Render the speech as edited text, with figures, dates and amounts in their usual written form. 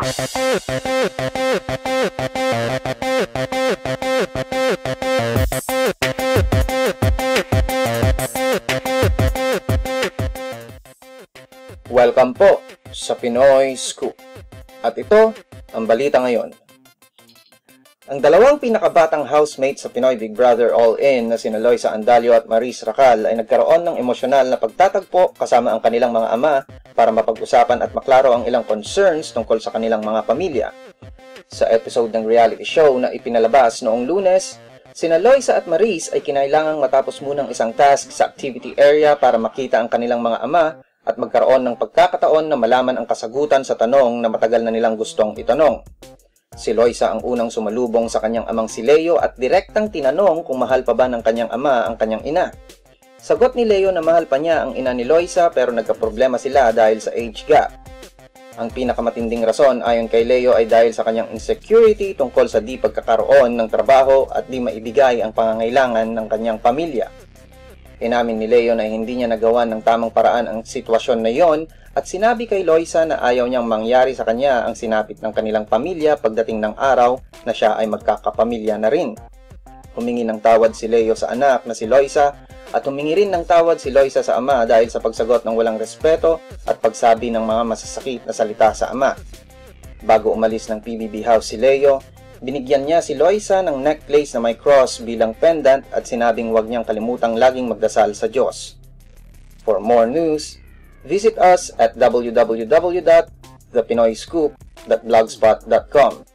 Welcome po sa Pinoy Scoop. At ito ang balita ngayon. Ang dalawang pinakabatang housemate sa Pinoy Big Brother All-In na sina Loisa Andalio at Maris Racal ay nagkaroon ng emosyonal na pagtatagpo kasama ang kanilang mga ama para mapag-usapan at maklaro ang ilang concerns tungkol sa kanilang mga pamilya. Sa episode ng reality show na ipinalabas noong Lunes, sina Loisa at Maris ay kinailangang matapos munang isang task sa activity area para makita ang kanilang mga ama at magkaroon ng pagkakataon na malaman ang kasagutan sa tanong na matagal na nilang gustong itanong. Si Loisa ang unang sumalubong sa kanyang amang si Leo at direktang tinanong kung mahal pa ba ng kanyang ama ang kanyang ina. Sagot ni Leo na mahal pa niya ang ina ni Loisa pero nagkaproblema sila dahil sa age gap. Ang pinakamatinding rason ayon kay Leo ay dahil sa kanyang insecurity tungkol sa di pagkakaroon ng trabaho at di maibigay ang pangangailangan ng kanyang pamilya. Inamin ni Leo na hindi niya nagawa ng tamang paraan ang sitwasyon na yon at sinabi kay Loisa na ayaw niyang mangyari sa kanya ang sinapit ng kanilang pamilya pagdating ng araw na siya ay magkakapamilya na rin. Humingi ng tawad si Leo sa anak na si Loisa at humingi rin ng tawad si Loisa sa ama dahil sa pagsagot ng walang respeto at pagsabi ng mga masasakit na salita sa ama. Bago umalis ng PBB house si Leo, binigyan niya si Loisa ng necklace na may cross bilang pendant at sinabing huwag niyang kalimutang laging magdasal sa Diyos. For more news, visit us at www.thepinoyscoop.blogspot.com.